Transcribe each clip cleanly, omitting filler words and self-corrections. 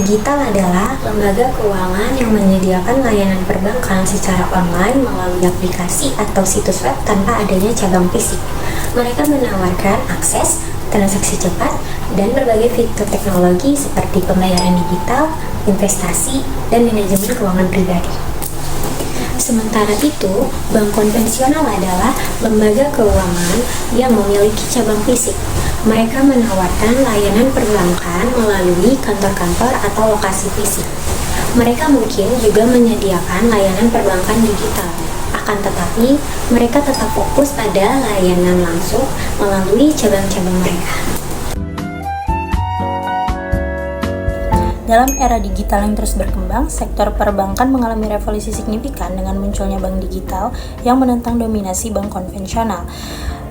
digital adalah lembaga keuangan yang menyediakan layanan perbankan secara online melalui aplikasi atau situs web tanpa adanya cabang fisik. Mereka menawarkan akses, transaksi cepat, dan berbagai fitur teknologi seperti pembayaran digital, investasi, dan manajemen keuangan pribadi. Sementara itu, bank konvensional adalah lembaga keuangan yang memiliki cabang fisik. Mereka menawarkan layanan perbankan melalui kantor-kantor atau lokasi fisik. Mereka mungkin juga menyediakan layanan perbankan digital. Akan tetapi, mereka tetap fokus pada layanan langsung melalui cabang-cabang mereka. Dalam era digital yang terus berkembang, sektor perbankan mengalami revolusi signifikan dengan munculnya bank digital yang menentang dominasi bank konvensional.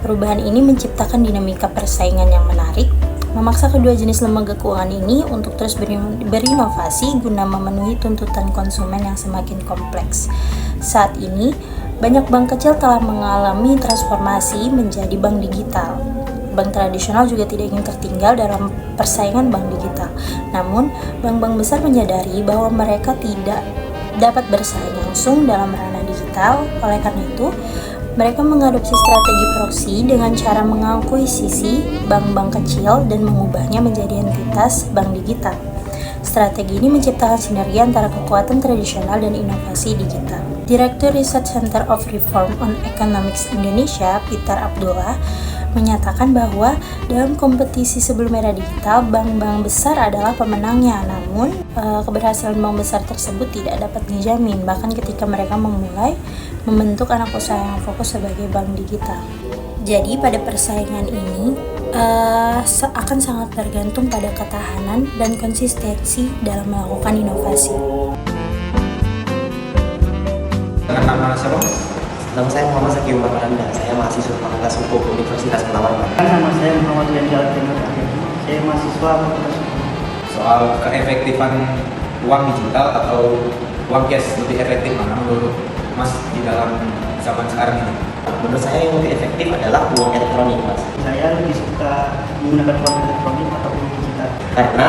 Perubahan ini menciptakan dinamika persaingan yang menarik, memaksa kedua jenis lembaga keuangan ini untuk terus berinovasi guna memenuhi tuntutan konsumen yang semakin kompleks. Saat ini, banyak bank kecil telah mengalami transformasi menjadi bank digital. Bank tradisional juga tidak ingin tertinggal dalam persaingan bank digital. Namun, bank-bank besar menyadari bahwa mereka tidak dapat bersaing langsung dalam ranah digital. Oleh karena itu, mereka mengadopsi strategi proxy dengan cara mengakuisisi bank-bank kecil dan mengubahnya menjadi entitas bank digital. Strategi ini menciptakan sinergi antara kekuatan tradisional dan inovasi digital. Direktur Research Center of Reform on Economics Indonesia, Peter Abdullah, menyatakan bahwa dalam kompetisi sebelum era digital, bank-bank besar adalah pemenangnya. Namun, keberhasilan bank besar tersebut tidak dapat dijamin, bahkan ketika mereka memulai membentuk anak usaha yang fokus sebagai bank digital. Jadi, pada persaingan ini akan sangat tergantung pada ketahanan dan konsistensi dalam melakukan inovasi. Dengan nama siapa? Nama saya Muhammad Zaki Umar Anda. Saya mahasiswa Fakultas Hukum Universitas Penawan. Nama saya Muhammad Yanjal Timur. Saya mahasiswa Fakultas Hukum. Soal keefektifan uang digital atau uang cash, lebih efektif mana menurut Mas di dalam zaman sekarang ini? Menurut saya yang lebih efektif adalah uang elektronik, Mas. Saya lebih suka menggunakan uang elektronik atau uang digital. Karena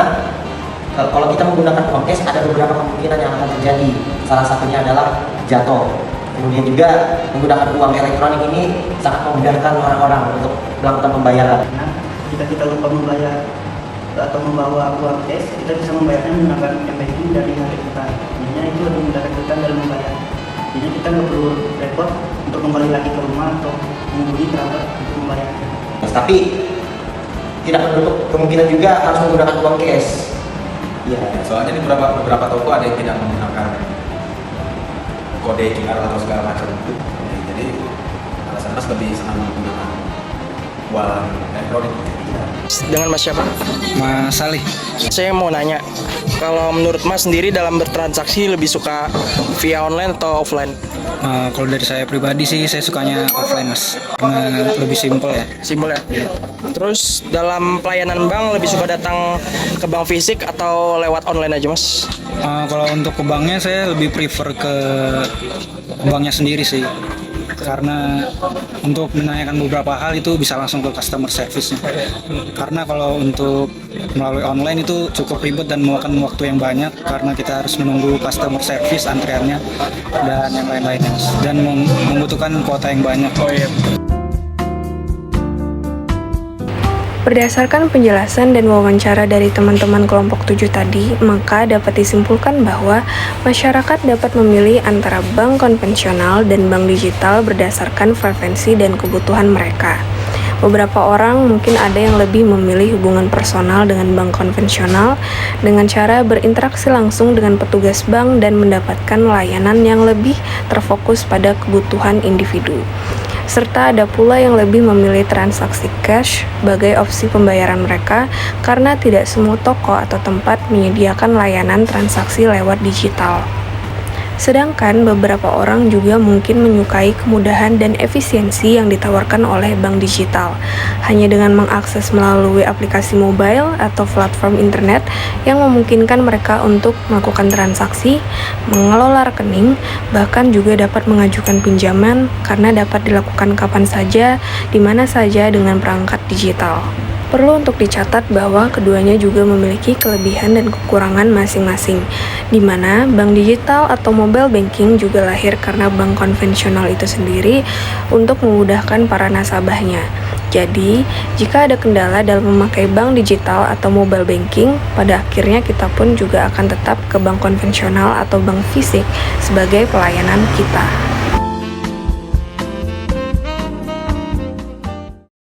kalau kita menggunakan uang cash ada beberapa kemungkinan yang akan terjadi. Salah satunya adalah jatuh. Kemudian juga menggunakan uang elektronik ini sangat memudahkan orang-orang untuk melakukan pembayaran. Karena jika kita lupa membayar atau membawa uang cash, kita bisa membayarnya menggunakan m-banking dari HP kita. Jadinya itu lebih memudahkan kita dalam membayar. Jadi kita nggak perlu repot untuk kembali lagi ke rumah atau menghubungi kerabat untuk membayar. Tapi tidak menutup kemungkinan juga harus menggunakan uang cash. Iya. Soalnya di beberapa toko ada yang tidak menggunakan kode QR atau segala macam itu. Jadi alasan Mas lebih senang menggunakan uang elektronik. Dengan Mas siapa? Mas Salih. Saya mau nanya, kalau menurut Mas sendiri dalam bertransaksi lebih suka via online atau offline? Kalau dari saya pribadi sih saya sukanya offline, Mas, karena lebih simpel ya. Simpel ya? Terus dalam pelayanan bank lebih suka datang ke bank fisik atau lewat online aja, Mas? Kalau untuk ke banknya saya lebih prefer ke banknya sendiri sih, karena untuk menanyakan beberapa hal itu bisa langsung ke customer service-nya. Karena kalau untuk melalui online itu cukup ribet dan memakan waktu yang banyak karena kita harus menunggu customer service antriannya dan yang lain-lainnya, dan membutuhkan kuota yang banyak. Oh iya. Berdasarkan penjelasan dan wawancara dari teman-teman kelompok 7 tadi, maka dapat disimpulkan bahwa masyarakat dapat memilih antara bank konvensional dan bank digital berdasarkan preferensi dan kebutuhan mereka. Beberapa orang mungkin ada yang lebih memilih hubungan personal dengan bank konvensional dengan cara berinteraksi langsung dengan petugas bank dan mendapatkan layanan yang lebih terfokus pada kebutuhan individu. Serta ada pula yang lebih memilih transaksi cash sebagai opsi pembayaran mereka karena tidak semua toko atau tempat menyediakan layanan transaksi lewat digital. Sedangkan beberapa orang juga mungkin menyukai kemudahan dan efisiensi yang ditawarkan oleh bank digital, hanya dengan mengakses melalui aplikasi mobile atau platform internet yang memungkinkan mereka untuk melakukan transaksi, mengelola rekening, bahkan juga dapat mengajukan pinjaman karena dapat dilakukan kapan saja, di mana saja dengan perangkat digital. Perlu untuk dicatat bahwa keduanya juga memiliki kelebihan dan kekurangan masing-masing, di mana bank digital atau mobile banking juga lahir karena bank konvensional itu sendiri untuk memudahkan para nasabahnya. Jadi, jika ada kendala dalam memakai bank digital atau mobile banking, pada akhirnya kita pun juga akan tetap ke bank konvensional atau bank fisik sebagai pelayanan kita.